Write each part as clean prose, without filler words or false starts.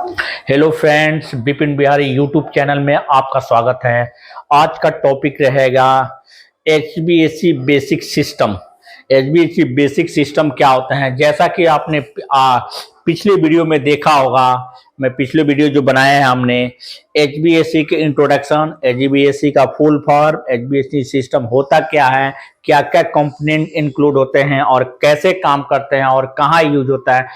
Hello friends, Bipin Bihari YouTube channel में आपका स्वागत है। आज का टॉपिक रहेगा HVAC basic system. HVAC basic system क्या होता है? जैसा कि आपने पिछले वीडियो में देखा होगा, मैं पिछले वीडियो जो बनाए हैं हमने एचवीएसी के इंट्रोडक्शन, एचवीएसी का फुल फॉर्म, एचवीएसी सिस्टम होता क्या है, क्या क्या कंपोनेंट इंक्लूड होते हैं और कैसे काम करते हैं और कहाँ यूज होता है,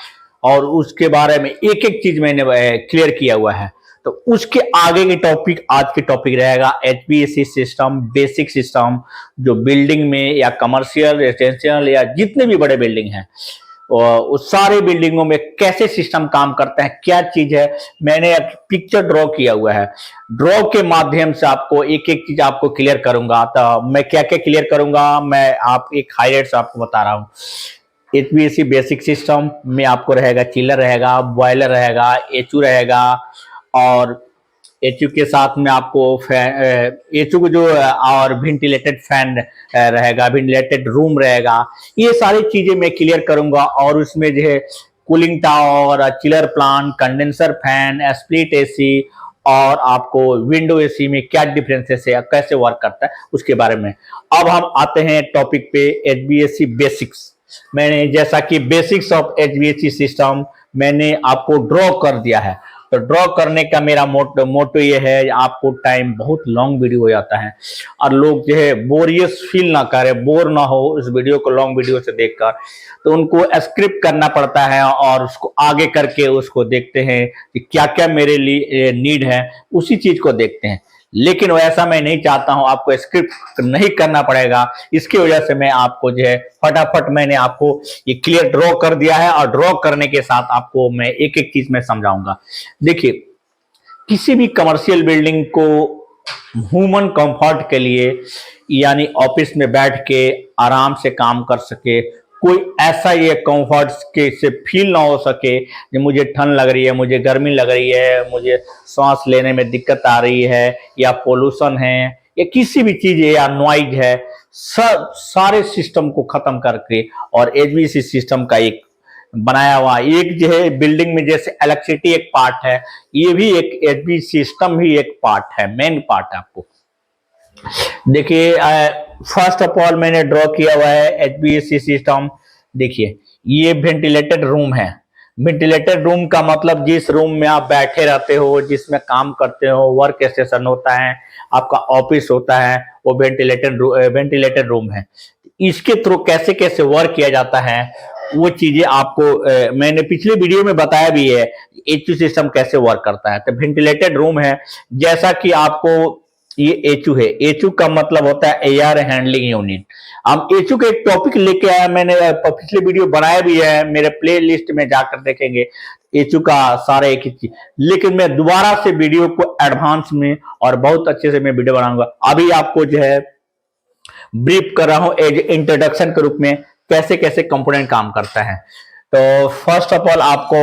और उसके बारे में एक एक चीज मैंने क्लियर किया हुआ है। तो उसके आगे की टॉपिक आज की टॉपिक रहेगा एचवीएसी सिस्टम बेसिक सिस्टम, जो बिल्डिंग में या कमर्शियल रेजिडेंशियल या जितने भी बड़े बिल्डिंग हैं और उस सारे बिल्डिंगों में कैसे सिस्टम काम करता है, क्या चीज है। मैंने एक पिक्चर ड्रॉ किया हुआ है, ड्रॉ के माध्यम से आपको एक एक चीज आपको क्लियर करूंगा। तो मैं क्या क्या क्लियर करूंगा, मैं आप एक हाईलाइट्स आपको बता रहा हूँ। एचवीएसी बेसिक सिस्टम में आपको रहेगा चिलर रहेगा, बॉयलर रहेगा, एचयू रहेगा, और एचयू के साथ में आपको एचयू को जो और वेंटिलेटेड फैन रहेगा, वेंटिलेटेड रूम रहेगा। ये सारी चीजें मैं क्लियर करूंगा। और उसमें जो है cooling tower, chiller plant, condenser fan, split AC और आपको विंडो एसी में क्या डिफरेंसेस है, कैसे वर्क करता है, उसके बारे में। अब हम आते हैं टॉपिक पे, एचवीएसी बेसिक्स। मैंने जैसा कि बेसिक्स ऑफ एचवीएसी सिस्टम मैंने आपको ड्रॉ कर दिया है। तो ड्रॉ करने का मेरा मोटो ये है, आपको टाइम बहुत लॉन्ग वीडियो हो जाता है और लोग जो है बोरियस फील ना करे, बोर ना हो इस वीडियो को लॉन्ग वीडियो से देखकर। तो उनको स्क्रिप्ट करना पड़ता है और उसको आगे करके उसको देखते हैं कि क्या क्या मेरे लिए नीड है, उसी चीज को देखते हैं। लेकिन वैसा मैं नहीं चाहता हूं, आपको स्क्रिप्ट नहीं करना पड़ेगा। इसकी वजह से मैं आपको जो है फटाफट मैंने आपको ये क्लियर ड्रॉ कर दिया है और ड्रॉ करने के साथ आपको मैं एक एक चीज में समझाऊंगा। देखिए, किसी भी कमर्शियल बिल्डिंग को ह्यूमन कंफर्ट के लिए, यानी ऑफिस में बैठ के आराम से काम कर सके, कोई ऐसा ये कंफर्ट के से फील ना हो सके कि मुझे ठंड लग रही है, मुझे गर्मी लग रही है, मुझे सांस लेने में दिक्कत आ रही है, या पोल्यूशन है, या किसी भी चीज है, या नॉइज है, सब सारे सिस्टम को खत्म करके और एचवीएसी सिस्टम का एक बनाया हुआ एक जो है बिल्डिंग में, जैसे इलेक्ट्रिसिटी एक पार्ट है, ये भी एक एचवीएसी सिस्टम भी एक पार्ट है, मेन पार्ट है। आपको देखिए, फर्स्ट ऑफ ऑल मैंने ड्रॉ किया हुआ है एचवीएसी सिस्टम। देखिए, ये वेंटिलेटेड रूम है। वेंटिलेटेड रूम का मतलब जिस रूम में आप बैठे रहते हो, जिसमें काम करते हो, वर्क स्टेशन होता है, आपका ऑफिस होता है, वो वेंटिलेटेड रूम है। इसके थ्रू कैसे कैसे वर्क किया जाता है वो चीजें आपको मैंने पिछले वीडियो में बताया भी है, एचयू सिस्टम कैसे वर्क करता है। तो वेंटिलेटेड रूम है, जैसा कि आपको ये एचयू है। एचयू का मतलब होता है एयर हैंडलिंग यूनिट। हम एचयू का एक टॉपिक लेके आया, मैंने पिछले वीडियो बनाया भी है, मेरे प्ले लिस्ट में जाकर देखेंगे एचयू का सारा एक ही चीज। लेकिन मैं दोबारा से वीडियो को एडवांस में और बहुत अच्छे से मैं वीडियो बनाऊंगा। अभी आपको जो है ब्रीफ कर रहा हूं एज इंट्रोडक्शन के रूप में, कैसे कैसे कंपोनेंट काम करता है। तो फर्स्ट ऑफ ऑल आपको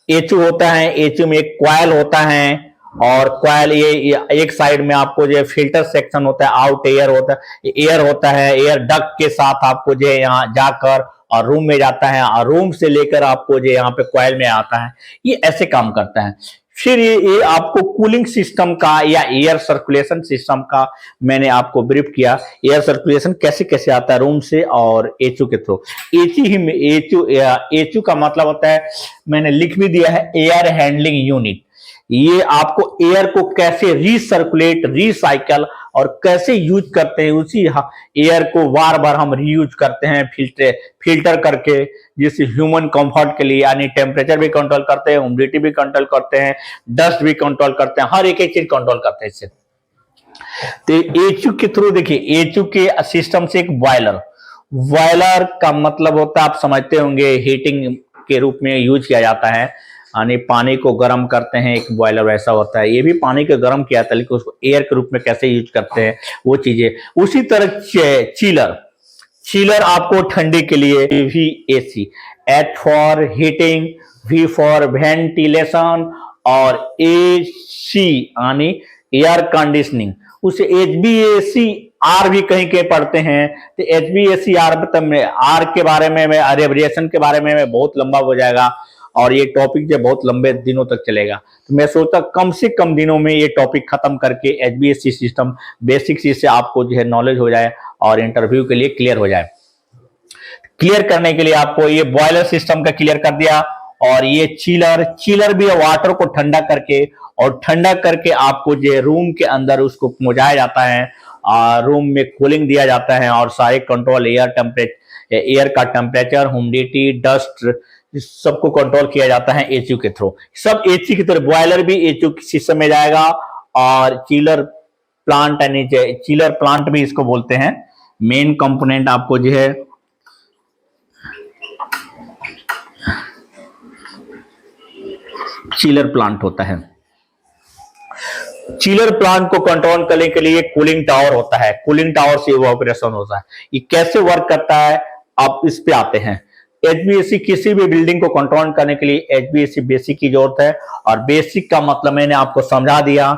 एचयू होता है, एचयू में एक कॉइल होता है, और कॉइल ये एक साइड में आपको जो फिल्टर सेक्शन होता है, आउट एयर होता है, एयर डक्ट के साथ आपको जो यहाँ जाकर और रूम में जाता है, और रूम से लेकर आपको जो यहाँ पे कॉइल में आता है। ये ऐसे काम करता है। फिर ये आपको कूलिंग सिस्टम का या एयर सर्कुलेशन सिस्टम का मैंने आपको ब्रीफ किया। एयर सर्कुलेशन कैसे कैसे आता है रूम से और एचयू के थ्रू। एचयू का मतलब होता है, मैंने लिख भी दिया है, एयर हैंडलिंग यूनिट। ये आपको एयर को कैसे रीसर्कुलेट, रिसाइकल और कैसे यूज करते हैं, उसी एयर को बार बार हम रीयूज करते हैं फिल्टर करके, जिससे ह्यूमन कंफर्ट के लिए, यानी टेम्परेचर भी कंट्रोल करते हैं, ह्यूमिडिटी भी कंट्रोल करते हैं, डस्ट भी कंट्रोल करते हैं, हर एक एक चीज कंट्रोल करते हैं इससे। तो एचयू के थ्रू देखिए, एचयू के सिस्टम से एक बॉयलर का मतलब होता है, आप समझते होंगे, हीटिंग के रूप में यूज किया जाता है, यानी पानी को गर्म करते हैं, एक बॉयलर वैसा होता है। ये भी पानी को गर्म किया था, लेकिन उसको एयर के रूप में कैसे यूज करते हैं वो चीजें। उसी तरह चिलर आपको ठंडी के लिए, भी AC, H for heating, V for ventilation, और ए सी यानी एयर कंडीशनिंग। उसे एचवीएसी आर भी कहीं के पढ़ते हैं। तो एचवीएसी आर के बारे में, एब्रिविएशन के बारे में बहुत लंबा हो जाएगा, और ये टॉपिक जो बहुत लंबे दिनों तक चलेगा। तो मैं सोचता कम से कम दिनों में ये टॉपिक खत्म करके एचबीएससी सिस्टम बेसिक चीज से आपको जो है नॉलेज हो जाए और इंटरव्यू के लिए क्लियर हो जाए। क्लियर करने के लिए आपको ये बॉयलर सिस्टम का क्लियर कर दिया, और ये चिलर भी वाटर को ठंडा करके और ठंडा करके आपको जो रूम के अंदर उसको पहुंचाया जाता है, रूम में कूलिंग दिया जाता है और सारे कंट्रोल एयर का टेम्परेचर, ह्यूमिडिटी, डस्ट सबको कंट्रोल किया जाता है एचयू के थ्रू। सब एचयू की तरह बॉयलर भी एचयू सिस्टम में जाएगा, और चिलर प्लांट भी इसको बोलते हैं। मेन कंपोनेंट आपको जो है चिलर प्लांट होता है। चिलर प्लांट को कंट्रोल करने के लिए कूलिंग टावर होता है, कूलिंग टावर से वो ऑपरेशन होता है। ये कैसे वर्क करता है आप इस पे आते हैं। एचबीएसी किसी भी बिल्डिंग को कंट्रोल करने के लिए एचबीएसी बेसिक की जरूरत है, और बेसिक का मतलब मैंने आपको समझा दिया।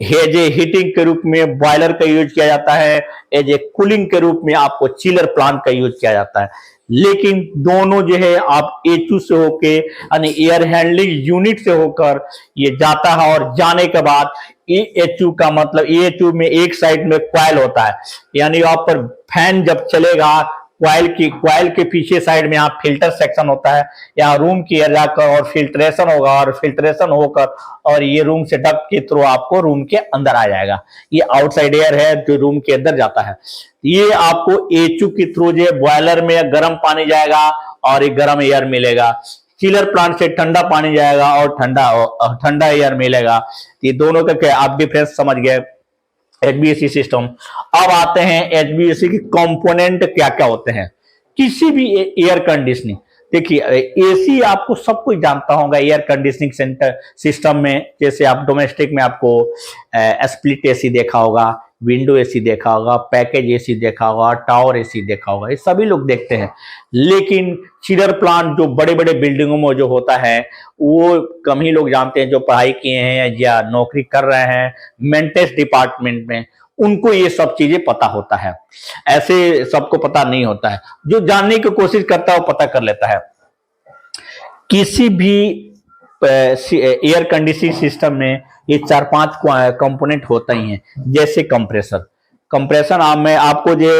एज ए हीटिंग के रूप में बॉयलर का यूज किया जाता है, एज ए कूलिंग के रूप में आपको चिलर प्लांट का यूज किया जाता है। लेकिन दोनों जो है आप एचयू से होके यानी एयर हैंडलिंग यूनिट से होकर ये जाता है, और जाने के बाद एचयू का मतलब एचयू में एक साइड में कॉइल होता है, यानी वहां पर फैन जब चलेगा क्वाइल के पीछे साइड में यहाँ फिल्टर सेक्शन होता है, यहाँ रूम की एयर जाकर और फिल्ट्रेशन होगा, और फिल्ट्रेशन होकर और ये रूम से डक्ट के थ्रू आपको रूम के अंदर आ जाएगा। ये आउटसाइड एयर है जो रूम के अंदर जाता है। ये आपको एचयू के थ्रू जो बॉयलर में गर्म पानी जाएगा और एक गर्म एयर मिलेगा, चिलर प्लांट से ठंडा पानी जाएगा और ठंडा एयर मिलेगा। ये दोनों का क्या आप डिफरेंस समझ गए एचबीएसी सिस्टम। अब आते हैं एचबीएसी के कंपोनेंट क्या क्या होते हैं। किसी भी एयर कंडीशनिंग, देखिए एसी आपको सब कुछ जानता होगा एयर कंडीशनिंग सेंटर सिस्टम में। जैसे आप डोमेस्टिक में आपको स्प्लिट एसी देखा होगा, विंडो एसी देखा होगा, पैकेज एसी देखा होगा, टावर एसी देखा होगा, ये सभी लोग देखते हैं। लेकिन चिलर प्लांट जो बड़े बड़े बिल्डिंगों में जो होता है वो कम ही लोग जानते हैं, जो पढ़ाई किए हैं या नौकरी कर रहे हैं मेंटेनेंस डिपार्टमेंट में, उनको ये सब चीजें पता होता है। ऐसे सबको पता नहीं होता है, जो जानने की कोशिश करता है वो पता कर लेता है। किसी भी एयर कंडीशनिंग सिस्टम में ये 4-5 कंपोनेंट होता ही हैं। जैसे कंप्रेसर मैं आपको जो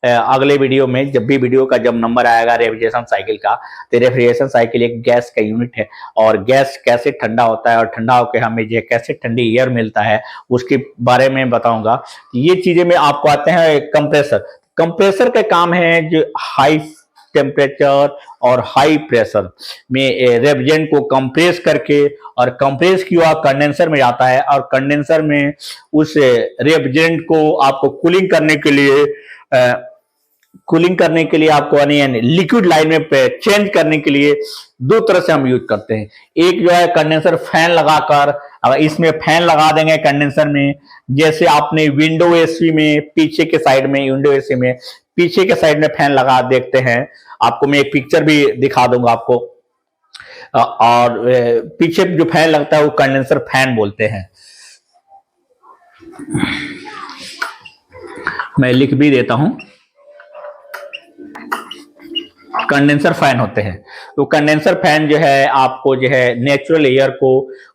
अगले वीडियो में जब नंबर आएगा रेफ्रिजरेशन साइकिल का, तो रेफ्रिजरेशन साइकिल एक गैस का यूनिट है, और गैस कैसे ठंडा होता है और ठंडा होकर हमें जो कैसे ठंडी एयर मिलता है उसके बारे में बताऊंगा। ये चीजें में आपको आते हैं कंप्रेसर का काम है जो हाई टेम्परेचर और हाई प्रेशर में रेफ्रिजरेंट को कंप्रेस करके, और कंप्रेस किया कंडेंसर में जाता है, और कंडेंसर में उस रेफ्रिजरेंट को आपको कूलिंग करने के लिए आपको लिक्विड लाइन में चेंज करने के लिए दो तरह से हम यूज करते हैं। एक जो है कंडेंसर फैन लगाकर, अगर इसमें फैन लगा देंगे कंडेंसर में, जैसे आपने विंडो एसी में पीछे के साइड में फैन लगा देखते हैं, आपको मैं एक पिक्चर भी दिखा दूंगा आपको। और पीछे जो फैन लगता है वो कंडेंसर फैन बोलते हैं। मैं लिख भी देता हूं, कंडेंसर फैन होते हैं। तो कंडेंसर फैन जो है आपको जो है नेचुरल एयर को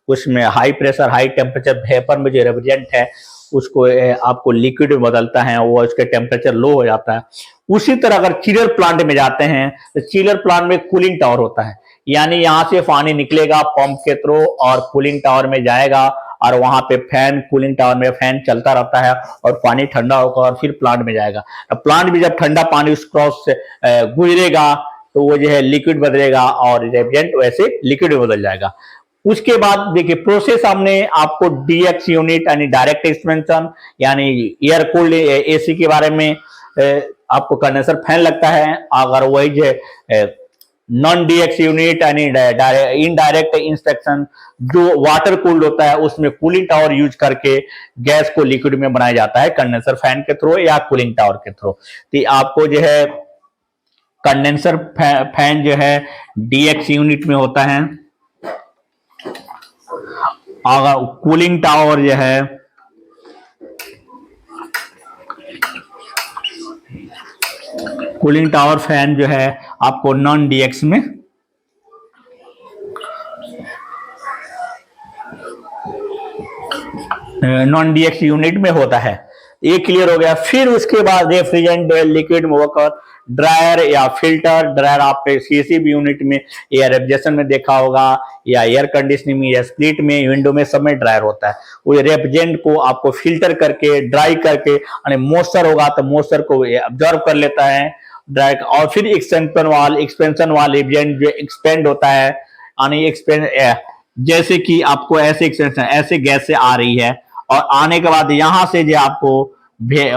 उसमें high pressure high temperature vapour में जो रेफ्रिजरेंट है उसको आपको लिक्विड में बदलता है, वो उसके टेम्परेचर लो हो जाता है। उसी तरह अगर चिलर प्लांट में जाते हैं तो चिलर प्लांट में कूलिंग टावर होता है, यानी यहां से पानी निकलेगा पंप के थ्रू और कूलिंग टावर में जाएगा, और वहां पे कूलिंग टावर में फैन चलता रहता है और पानी ठंडा होगा और फिर प्लांट में जाएगा। प्लांट भी जब ठंडा पानी उस क्रॉस से गुजरेगा तो वो जो है लिक्विड बदलेगा और रेफ्रिजरेंट वैसे लिक्विड में बदल जाएगा। उसके बाद देखिए प्रोसेस हमने आपको डीएक्स यूनिट यानी डायरेक्ट एक्सपेंशन यानी एयर कूल्ड एसी के बारे में, आपको कंडेंसर फैन लगता है। अगर वही जो नॉन डीएक्स यूनिट यानी इनडायरेक्ट इंस्ट्रक्शन जो वाटर कूल्ड होता है उसमें कूलिंग टावर यूज करके गैस को लिक्विड में बनाया जाता है कंडेंसर फैन के थ्रू या कूलिंग टावर के थ्रू। तो आपको जो है कंडेंसर फैन जो है डीएक्स यूनिट में होता है, अगर कूलिंग टावर जो है कूलिंग टावर फैन जो है आपको नॉन डीएक्स में नॉन डीएक्स यूनिट में होता है। ये क्लियर हो गया। फिर उसके बाद रेफ्रिजरेंट, लिक्विड मूवर, ड्रायर या फिल्टर। ड्रायर आपके सीसीबी यूनिट में या रेफ्रिजरेशन में देखा होगा, या एयर कंडीशनिंग में या स्प्लिट में, विंडो में, सब में ड्रायर होता है। वो रेफ्रिजरेंट को आपको फिल्टर करके, ड्राई करके, यानी मॉइस्चर होगा तो मॉइस्चर को ऑब्जर्व कर लेता है ड्राई। और फिर एक्सपेंशन वाल रेफ्रिजरेंट जो एक्सपेंड होता है, यानी एक्सपेंड, जैसे कि आपको ऐसे एक्सपेंशन, ऐसे गैस से आ रही है, और आने के बाद यहां से जो आपको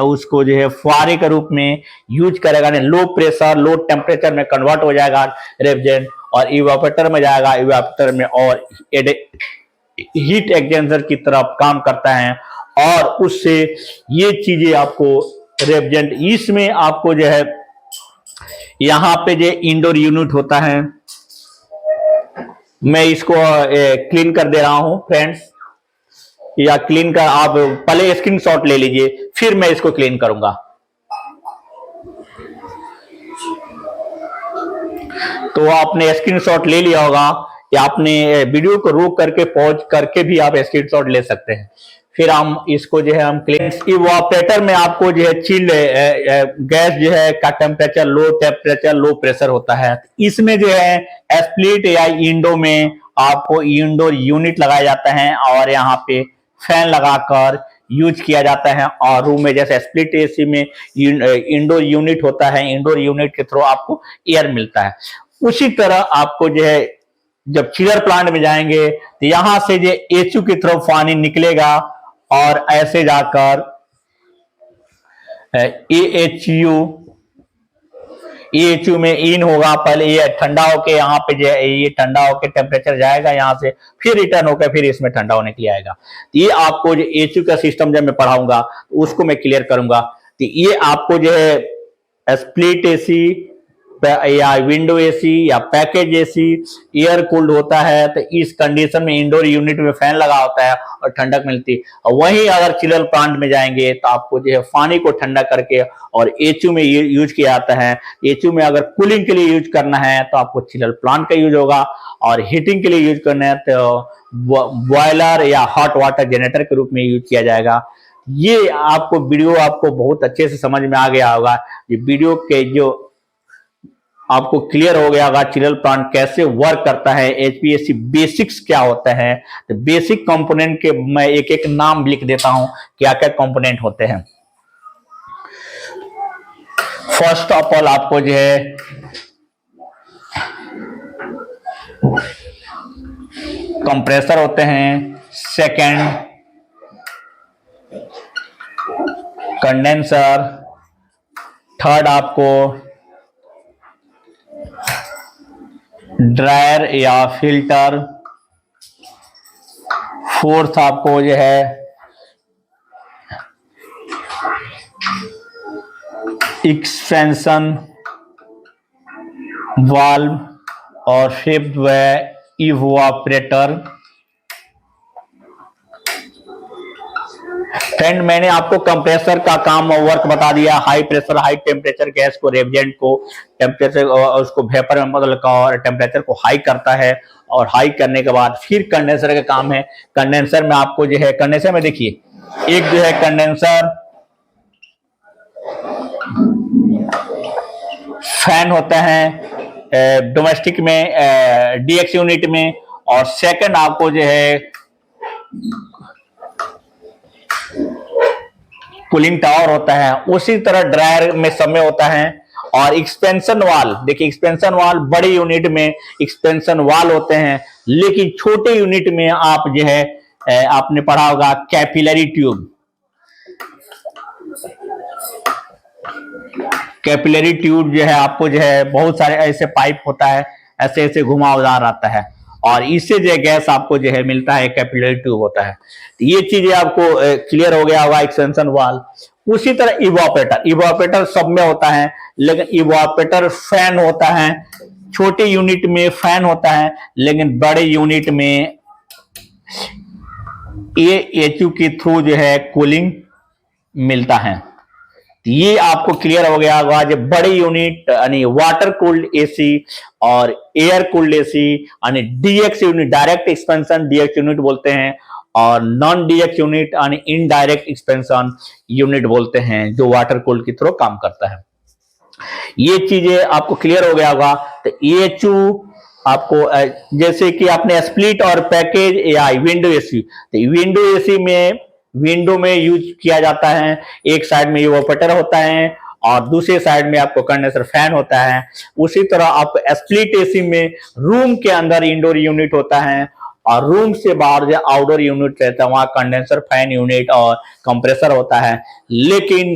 उसको जो है फुहारे के रूप में यूज करेगा, लो प्रेशर लो टेम्परेचर में कन्वर्ट हो जाएगा रेफ्रिजरेंट, और इवापोरेटर में जाएगा, इवापोरेटर में और हीट एक्सचेंजर की तरफ काम करता है, और उससे ये चीजें आपको रेफ्रिजरेंट, इसमें आपको जो है यहाँ पे जो इंडोर यूनिट होता है, मैं इसको क्लीन कर दे रहा हूं फ्रेंड्स, या क्लीन कर, आप पहले स्क्रीनशॉट ले लीजिए, फिर मैं इसको क्लीन करूंगा। तो आपने स्क्रीनशॉट ले लिया होगा, या आपने वीडियो को रोक करके पॉज करके भी आप स्क्रीनशॉट ले सकते हैं। फिर हम इसको जो है हम क्लीन, इवापोरेटर में आपको जो है चिल्ड गैस जो है का टेम्परेचर लो प्रेशर होता है। इसमें जो है स्प्लिट या इंडो में आपको इंडोर यूनिट लगाया जाता है, और यहाँ पे फैन लगाकर यूज किया जाता है। और रूम में जैसे स्प्लिट एसी में इंडोर यूनिट होता है, इंडोर यूनिट के थ्रू आपको एयर मिलता है। उसी तरह आपको जो है जब चिलर प्लांट में जाएंगे तो यहां से जो एचयू की तरफ पानी निकलेगा, और ऐसे जाकर एएचयू में इन होगा। पहले ये ठंडा होके यहाँ पे जो ये ठंडा होके टेम्परेचर जाएगा यहाँ से, फिर रिटर्न होकर फिर इसमें ठंडा होने के लिए आएगा। तो ये आपको जो एचयू का सिस्टम जब मैं पढ़ाऊंगा उसको मैं क्लियर करूंगा। तो ये आपको जो है स्प्लिट एसी या विंडो एसी या पैकेज एसी एयर कूल्ड होता है, तो इस कंडीशन में इंडोर यूनिट में फैन लगा होता है और ठंडक मिलती है। वहीं अगर चिलर प्लांट में जाएंगे तो आपको जो है पानी को ठंडा करके और एचयू में यूज किया जाता है। एचयू में अगर कूलिंग के लिए यूज करना है तो आपको चिलर प्लांट का यूज होगा, और हीटिंग के लिए यूज करना है तो बॉयलर या हॉट वाटर जनरेटर के रूप में यूज किया जाएगा। ये आपको वीडियो आपको बहुत अच्छे से समझ में आ गया होगा। ये वीडियो के जो आपको क्लियर हो गया होगा चिलर प्लांट कैसे वर्क करता है, एचपीएसी बेसिक्स क्या होता है। तो बेसिक कंपोनेंट के मैं एक एक नाम लिख देता हूं, क्या क्या कंपोनेंट होते हैं। फर्स्ट ऑफ ऑल आपको जो है कंप्रेसर होते हैं, सेकंड कंडेंसर, थर्ड आपको ड्रायर या फिल्टर, फोर्थ आपको जो है एक्सपेंशन वाल्व, और फिफ्थ है इवापोरेटर। फ्रेंड मैंने आपको कंप्रेसर का काम वर्क बता दिया। High pressure high temperature gas को, रेफ्रिजरेंट को टेम्परेचर उसको वेपर में बदल कर और टेम्परेचर को हाई करता है, और हाई करने के बाद फिर कंडेंसर का काम है। कंडेंसर में आपको जो है, कंडेंसर में देखिए एक जो है कंडेंसर फैन होता है डोमेस्टिक में डीएक्स यूनिट में, और सेकंड आपको जो है कूलिंग टावर होता है। उसी तरह ड्रायर में सब में होता है। और एक्सपेंशन वाल, देखिए एक्सपेंशन वाल बड़े यूनिट में एक्सपेंशन वाल होते हैं, लेकिन छोटे यूनिट में आप जो है आपने पढ़ा होगा कैपिलरी ट्यूब। कैपिलरी ट्यूब जो है आपको जो है बहुत सारे ऐसे पाइप होता है, ऐसे ऐसे घुमावदार आता है, और इससे जो गैस आपको जो है मिलता है, कैपिलरी ट्यूब होता है। ये चीजें आपको क्लियर हो गया होगा, एक्सटेंशन वाल। उसी तरह इवापोरेटर, इवापोरेटर सब में होता है, लेकिन इवापोरेटर फैन होता है। छोटे यूनिट में फैन होता है, लेकिन बड़े यूनिट में ये एचयू के थ्रू जो है कूलिंग मिलता है। ये आपको क्लियर हो गया होगा। जब बड़े यूनिट यानी वाटर कूल्ड एसी और एयर कूल्ड एसी यानी DX unit, direct expansion DX unit बोलते हैं, और नॉन डीएक्स यूनिट यानी इनडायरेक्ट एक्सपेंशन यूनिट बोलते हैं, जो वाटर कूल की थ्रू काम करता है। ये चीजें आपको क्लियर हो गया होगा। तो EHU आपको जैसे कि आपने स्प्लिट और पैकेज या विंडो एसी, तो विंडो एसी में विंडो में यूज किया जाता है। एक साइड में इवेपोरेटर होता है और दूसरे साइड में आपको कंडेंसर फैन होता है। उसी तरह आप स्प्लिट एसी में रूम के अंदर इंडोर यूनिट होता है और रूम से बाहर जो आउटडोर यूनिट रहता है वहां कंडेंसर फैन यूनिट और कंप्रेसर होता है। लेकिन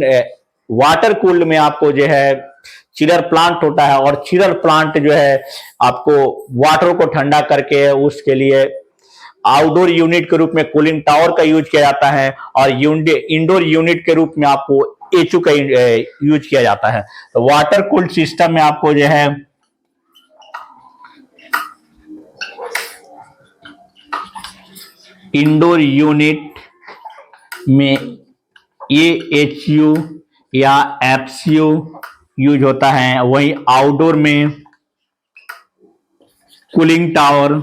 वाटर कूल्ड में आपको जो है चिलर प्लांट होता है और चिलर प्लांट जो है आपको वाटर को ठंडा करके उसके लिए आउटडोर यूनिट के रूप में कूलिंग टावर का यूज किया जाता है और इंडोर यूनिट के रूप में आपको एचयू का यूज किया जाता है। तो वाटर कूल्ड सिस्टम में आपको जो है इंडोर यूनिट में AHU या FCU यूज होता है, वहीं आउटडोर में कूलिंग टावर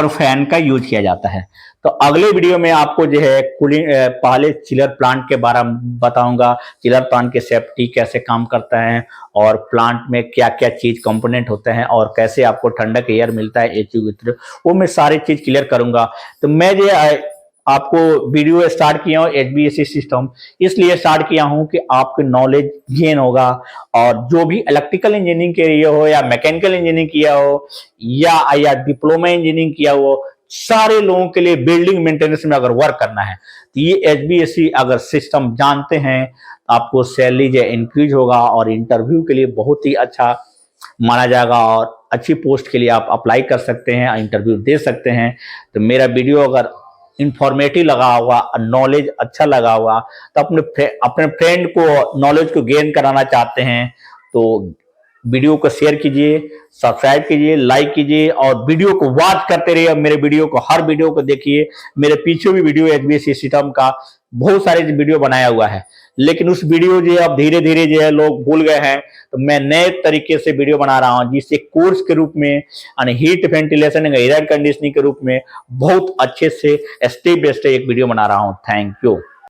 फैन का यूज किया जाता है। तो अगले वीडियो में आपको जो है कूलिंग पहले चिलर प्लांट के बारे में बताऊंगा, चिलर प्लांट की सेफ्टी कैसे काम करता है और प्लांट में क्या क्या चीज कंपोनेंट होते हैं और कैसे आपको ठंडक एयर मिलता है एचयू के थ्रू, वो मैं सारी चीज क्लियर करूंगा। तो मैं जो आपको वीडियो स्टार्ट किया हूँ HVAC सिस्टम इसलिए स्टार्ट किया हूँ कि आपको नॉलेज गेन होगा और जो भी इलेक्ट्रिकल इंजीनियरिंग के लिए हो या मैकेनिकल इंजीनियरिंग किया हो या डिप्लोमा इंजीनियरिंग किया हो, सारे लोगों के लिए बिल्डिंग मेंटेनेंस में अगर वर्क करना है तो ये HVAC अगर सिस्टम जानते हैं आपको सैलरी जो इंक्रीज होगा और इंटरव्यू के लिए बहुत ही अच्छा माना जाएगा और अच्छी पोस्ट के लिए आप अप्लाई कर सकते हैं, इंटरव्यू दे सकते हैं। तो मेरा वीडियो अगर इंफॉर्मेटिव लगा हुआ, नॉलेज अच्छा लगा हुआ, तो अपने फ्रेंड को नॉलेज को गेन कराना चाहते हैं तो वीडियो को शेयर कीजिए, सब्सक्राइब कीजिए, लाइक कीजिए और वीडियो को वॉच करते रहिए। मेरे वीडियो को हर वीडियो को देखिए। मेरे पीछे भी वीडियो HVAC सिस्टम का बहुत सारे वीडियो बनाया हुआ है, लेकिन उस वीडियो जो अब धीरे धीरे जो है लोग भूल गए हैं, तो मैं नए तरीके से वीडियो बना रहा हूं जिससे कोर्स के रूप में यानी हीट वेंटिलेशन एयर कंडीशनिंग के रूप में बहुत अच्छे से स्टेप बाय स्टेप एक वीडियो बना रहा हूं। Thank you.